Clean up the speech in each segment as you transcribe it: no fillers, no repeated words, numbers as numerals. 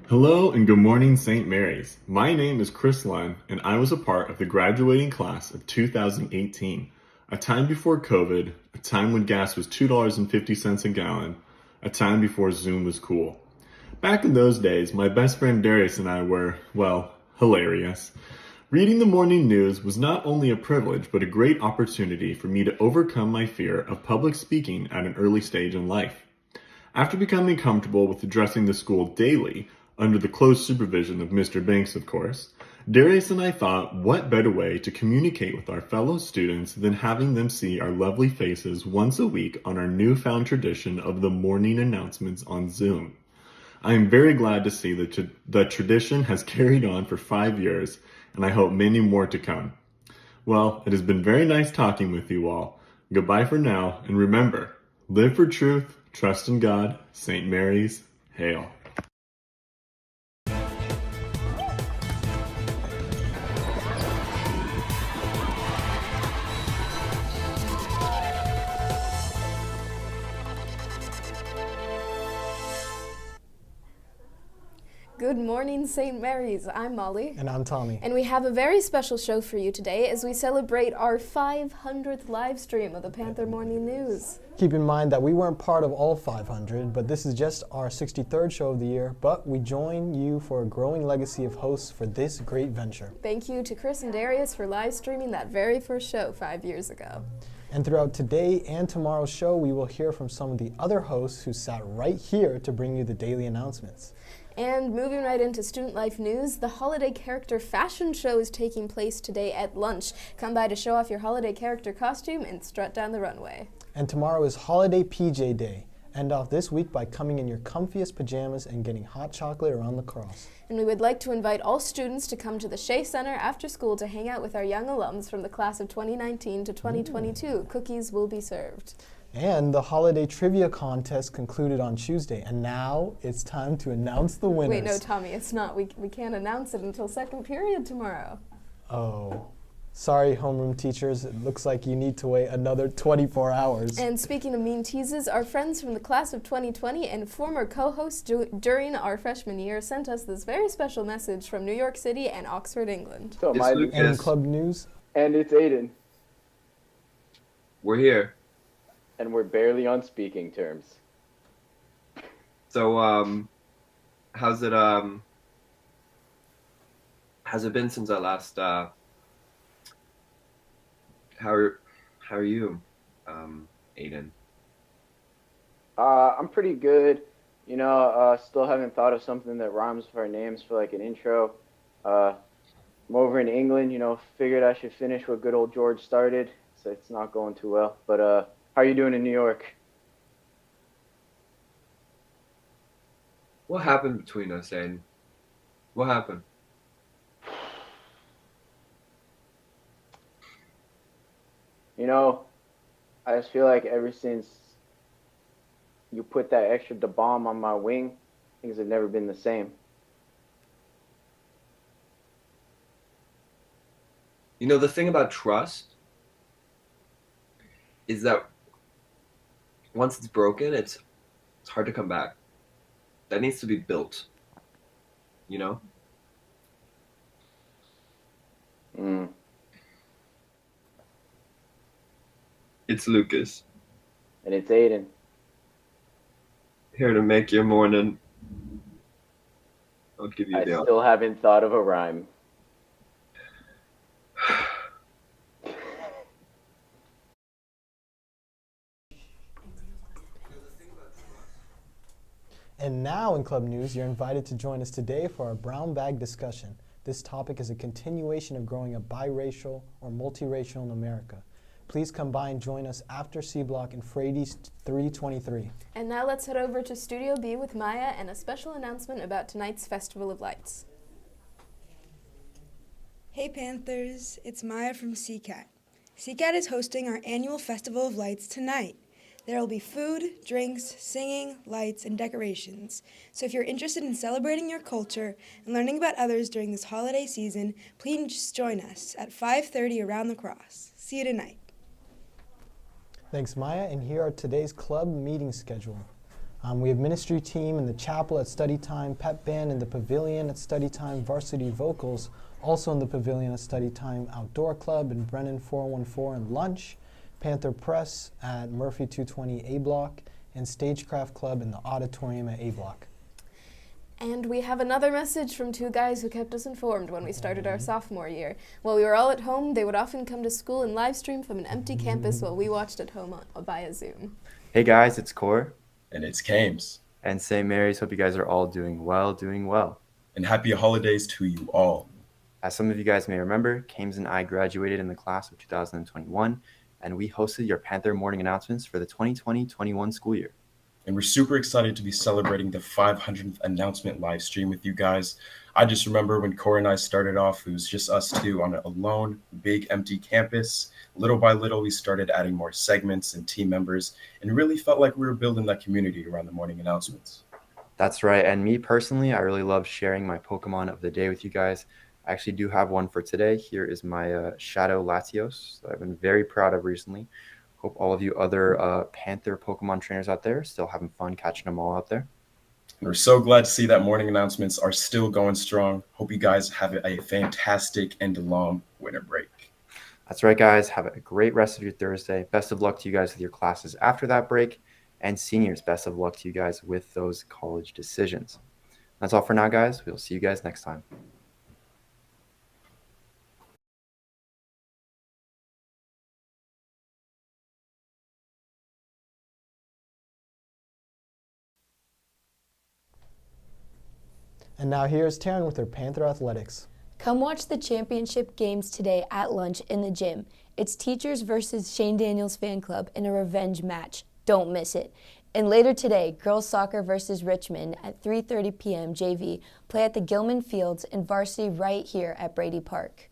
Hello and good morning, St. Mary's. My name is Chris Len, and I was a part of the graduating class of 2018, a time before COVID, a time when gas was $2.50 a gallon, a time before Zoom was cool. Back in those days, my best friend Darius and I were, well, hilarious. Reading the morning news was not only a privilege, but a great opportunity for me to overcome my fear of public speaking at an early stage in life. After becoming comfortable with addressing the school daily, under the close supervision of Mr. Banks, of course, Darius and I thought, what better way to communicate with our fellow students than having them see our lovely faces once a week on our newfound tradition of the morning announcements on Zoom. I am very glad to see that the tradition has carried on for 5 years, and I hope many more to come. Well, it has been very nice talking with you all. Goodbye for now, and remember, live for truth, trust in God, St. Mary's, hail. Good morning, St. Mary's. I'm Molly. And I'm Tommy. And we have a very special show for you today as we celebrate our 500th live stream of the Panther Morning News. Keep in mind that we weren't part of all 500, but this is just our 63rd show of the year, but we join you for a growing legacy of hosts for this great venture. Thank you to Chris and Darius for live streaming that very first show 5 years ago. And throughout today and tomorrow's show, we will hear from some of the other hosts who sat right here to bring you the daily announcements. And moving right into student life news, the holiday character fashion show is taking place today at lunch. Come by to show off your holiday character costume and strut down the runway. And tomorrow is Holiday PJ Day. End off this week by coming in your comfiest pajamas and getting hot chocolate around the cross. And we would like to invite all students to come to the Shea Center after school to hang out with our young alums from the class of 2019 to 2022. Cookies will be served. And the holiday trivia contest concluded on Tuesday, and now it's time to announce the winners. Wait, no, Tommy, it's not. We can't announce it until second period tomorrow. Oh, sorry, homeroom teachers. It looks like you need to wait another 24 hours. And speaking of mean teases, our friends from the class of 2020 and former co-hosts during our freshman year sent us this very special message from New York City and Oxford, England. So And in club news. And it's Aiden. We're here. And we're barely on speaking terms. So, how's it been since I last, how are you, Aiden? I'm pretty good. You know, still haven't thought of something that rhymes with our names for like an intro. I'm over in England, you know, figured I should finish what good old George started. So it's not going too well. But, how are you doing in New York? What happened between us, Aiden? What happened? You know, I just feel like ever since you put that extra da bomb on my wing, things have never been the same. You know, the thing about trust is that once it's broken, it's hard to come back. That needs to be built, you know? Mm. It's Lucas, And it's Aiden. here to make your morning. I'll give you I the still haven't thought of a rhyme. And now in club news, you're invited to join us today for our brown bag discussion. This topic is a continuation of growing up biracial or multiracial in America. Please come by and join us after C Block in Frady's 323. And now let's head over to Studio B with Maya and a special announcement about tonight's Festival of Lights. Hey Panthers, it's Maya from CCAT. CCAT is hosting our annual Festival of Lights tonight. There will be food, drinks, singing, lights, and decorations. So if you're interested in celebrating your culture and learning about others during this holiday season, please join us at 5:30 around the cross. See you tonight. Thanks, Maya, and here are today's club meeting schedule. We have ministry team in the chapel at study time, pep band in the pavilion at study time, varsity vocals also in the pavilion at study time, outdoor club in Brennan 414 and lunch, Panther Press at Murphy 220 A block, and Stagecraft Club in the auditorium at A block. And we have another message from two guys who kept us informed when we started our sophomore year. While we were all at home, they would often come to school and live stream from an empty campus while we watched at home via Zoom. Hey guys, it's Core. And it's Kames. And St. Mary's. Hope you guys are all doing well. And happy holidays to you all. As some of you guys may remember, Kames and I graduated in the class of 2021, and we hosted your Panther morning announcements for the 2020-21 school year. And we're super excited to be celebrating the 500th announcement live stream with you guys. I just remember when Cora and I started off, it was just us two on a lone, big, empty campus. Little by little, we started adding more segments and team members, and really felt like we were building that community around the morning announcements. That's right, and me personally, I really love sharing my Pokemon of the day with you guys. I actually do have one for today. Here is my Shadow Latios that I've been very proud of recently. Hope all of you other Panther Pokemon trainers out there still having fun catching them all out there. And we're so glad to see that morning announcements are still going strong. Hope you guys have a fantastic and long winter break. That's right, guys. Have a great rest of your Thursday. Best of luck to you guys with your classes after that break. And seniors, best of luck to you guys with those college decisions. That's all for now, guys. We'll see you guys next time. And now here's Taryn with her Panther Athletics. Come watch the championship games today at lunch in the gym. It's teachers versus Shane Daniels fan club in a revenge match. Don't miss it. And later today, girls soccer versus Richmond at 3:30 p.m. JV play at the Gilman Fields and varsity right here at Brady Park.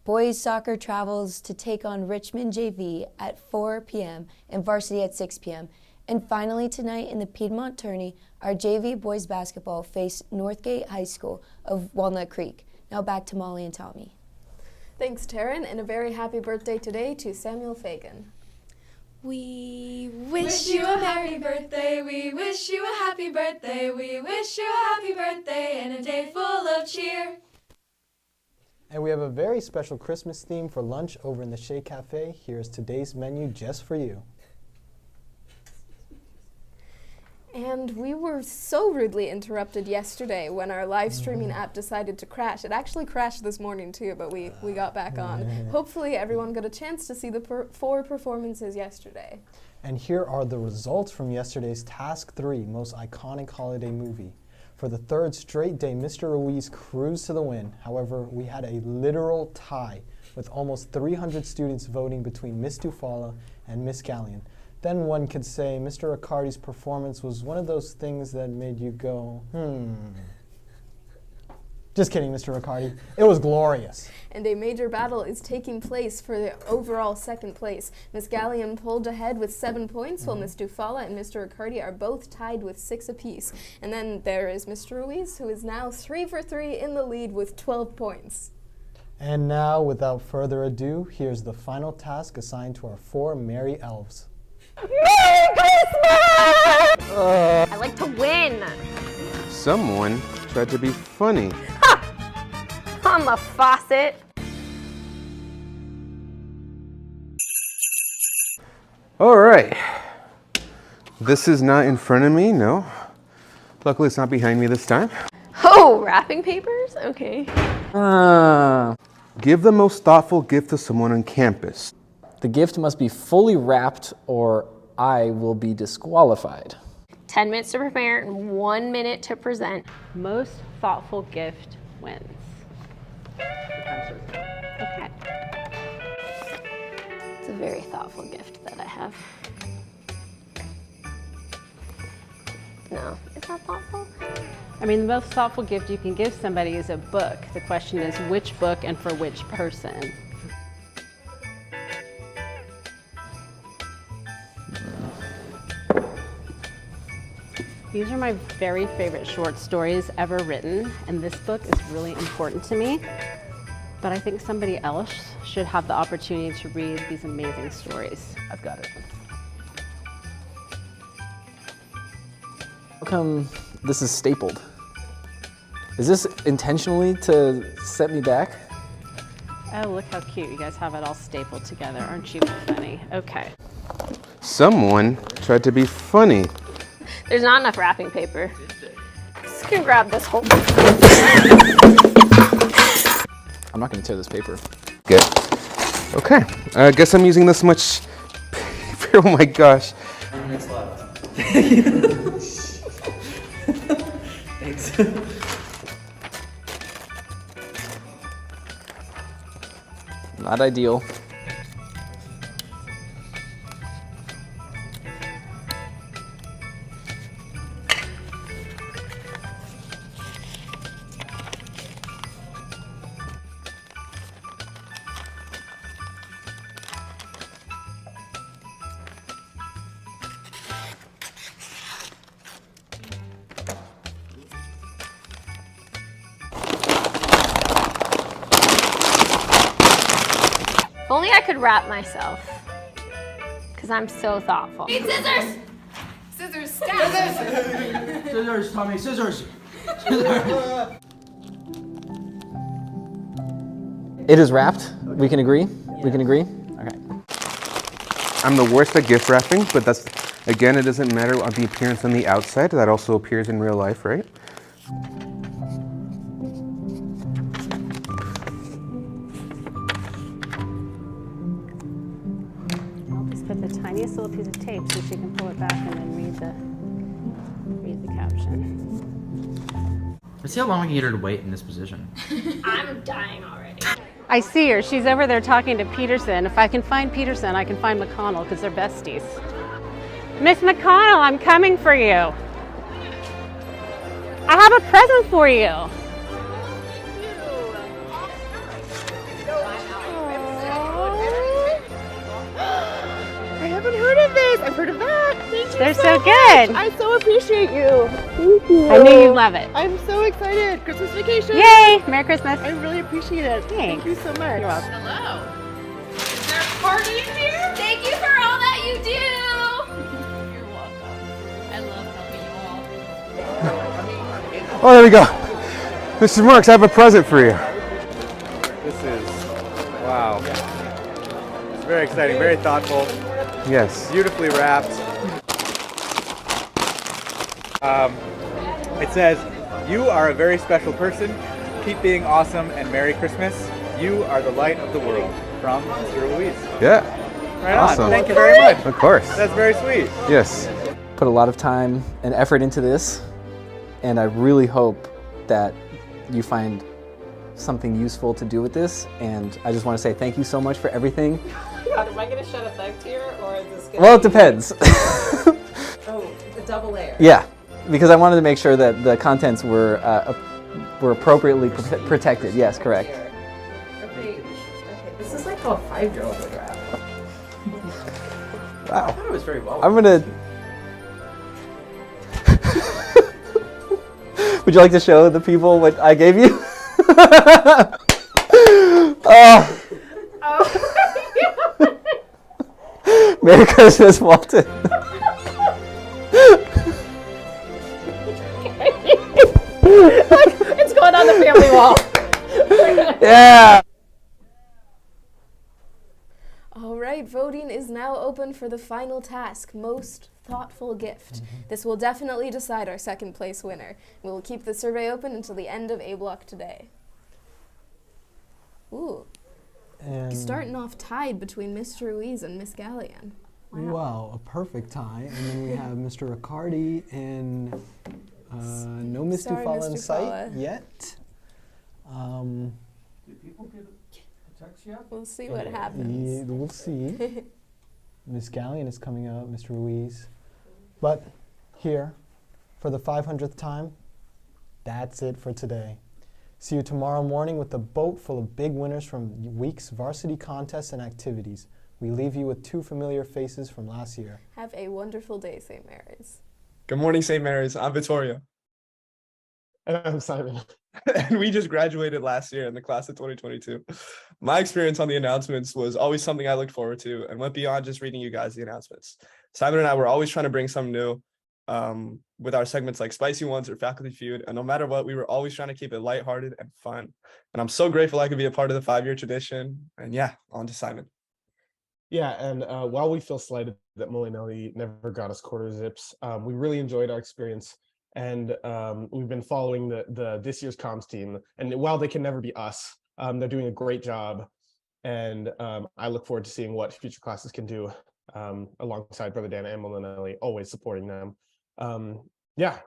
Boys soccer travels to take on Richmond JV at 4 p.m. and varsity at 6 p.m. And finally tonight in the Piedmont Tourney, our JV boys basketball face Northgate High School of Walnut Creek. Now back to Molly and Tommy. Thanks, Taryn, and a very happy birthday today to Samuel Fagan. We wish you a happy birthday, we wish you a happy birthday, we wish you a happy birthday and a day full of cheer. And we have a very special Christmas theme for lunch over in the Shea Cafe. Here's today's menu just for you. And we were so rudely interrupted yesterday when our live streaming app decided to crash. It actually crashed this morning too, but we got back on. Hopefully everyone got a chance to see the 4 performances yesterday. And here are the results from yesterday's Task 3 most iconic holiday movie. For the third straight day, Mr. Ruiz cruised to the win. However, we had a literal tie with almost 300 students voting between Miss Dufala and Miss Gallion. Then one could say Mr. Riccardi's performance was one of those things that made you go, Just kidding, Mr. Riccardi. It was glorious. And a major battle is taking place for the overall second place. Miss Gallion pulled ahead with 7 points, while Miss Dufala and Mr. Riccardi are both tied with 6 apiece. And then there is Mr. Ruiz, who is now 3 for 3 in the lead with 12 points. And now, without further ado, here's the final task assigned to our 4 merry elves. Merry Christmas! I like to win. Someone tried to be funny. Ha! On the faucet. All right. This is not in front of me, no. Luckily, it's not behind me this time. Oh, wrapping papers? Okay. Give the most thoughtful gift to someone on campus. The gift must be fully wrapped or I will be disqualified. 10 minutes to prepare and 1 minute to present. Most thoughtful gift wins. Okay. It's a very thoughtful gift that I have. No, it's not thoughtful. I mean, the most thoughtful gift you can give somebody is a book. The question is which book and for which person. These are my very favorite short stories ever written, and this book is really important to me. But I think somebody else should have the opportunity to read these amazing stories. I've got it. How come this is stapled? Is this intentionally to set me back? Oh, look how cute. You guys have it all stapled together. Aren't you funny? Okay. Someone tried to be funny. There's not enough wrapping paper. Just gonna grab this whole. I'm not gonna tear this paper. Good. Okay. I guess I'm using this much paper. Oh my gosh. Thanks a lot. Thanks. Not ideal. If only I could wrap myself, because I'm so thoughtful. Need scissors! Scissors, stab! Scissors, Tommy, scissors! It is wrapped. We can agree? We can agree? Okay. I'm the worst at gift wrapping, but that's, again, it doesn't matter on the appearance on the outside. That also appears in real life, right? I'll just put the tiniest little piece of tape so she can pull it back and then read the caption. Let's see how long we can get her to wait in this position. I'm dying already. I see her. She's over there talking to Peterson. If I can find Peterson, I can find McConnell because they're besties. Miss McConnell, I'm coming for you. I have a present for you. I haven't heard of this. I've heard of that. Thank you They're so so much. good. I so appreciate you. Thank you. I knew you'd love it. I'm so excited. Christmas vacation. Yay! Merry Christmas. I really appreciate it. Thanks. Thank you so much. You're welcome. Hello. Is there a party in here? Thank you for all that you do. You're welcome. I love helping you all. Oh, there we go. Mr. Marks, I have a present for you. This is, wow. It's very exciting, very thoughtful. Yes. Beautifully wrapped. It says, "You are a very special person. Keep being awesome and Merry Christmas. You are the light of the world." From Mr. Louise. Yeah. Right Awesome. on. Thank you very much. Of course. That's very sweet. Yes. Put a lot of time and effort into this, and I really hope that you find something useful to do with this. And I just want to say thank you so much for everything. God, am I going to shed effect here, or is this going to Well, it depends. Oh, the double layer. Yeah, because I wanted to make sure that the contents were appropriately protected. Yes, correct. Okay, this is like how a 5-year-old would wrap. Wow. I thought it was very well. I'm gonna. Would you like to show the people what I gave you? Oh. Merry Christmas, Walton. It's going on the family wall. Yeah. All right, voting is now open for the final task, most thoughtful gift. This will definitely decide our second place winner. We will keep the survey open until the end of A block today. Ooh, And starting off tied between Mr. Ruiz and Miss Gallion. wow, a perfect tie. And then we have Mr. Riccardi and no Miss Sorry, Dufala in Miss sight Dufala. yet. Did people get a text yet? We'll see what happens. Yeah, we'll see. Miss Gallion is coming out, Mr. Ruiz. But here, for the 500th time, that's it for today. See you tomorrow morning with a boat full of big winners from week's varsity contests and activities. We leave you with 2 familiar faces from last year. Have a wonderful day, St. Mary's. Good morning, St. Mary's. I'm Vittoria. And I'm Simon. And we just graduated last year in the class of 2022. My experience on the announcements was always something I looked forward to and went beyond just reading you guys the announcements. Simon and I were always trying to bring something new, with our segments like Spicy Ones or Faculty Feud. And no matter what, we were always trying to keep it lighthearted and fun. And I'm so grateful I could be a part of the 5-year tradition. And yeah, on to Simon. Yeah, and while we feel slighted that Molly Nelly never got us quarter zips, we really enjoyed our experience. And we've been following the this year's comms team. And while they can never be us, they're doing a great job. And I look forward to seeing what future classes can do alongside Brother Dan and Molly Nelly, always supporting them. Yeah,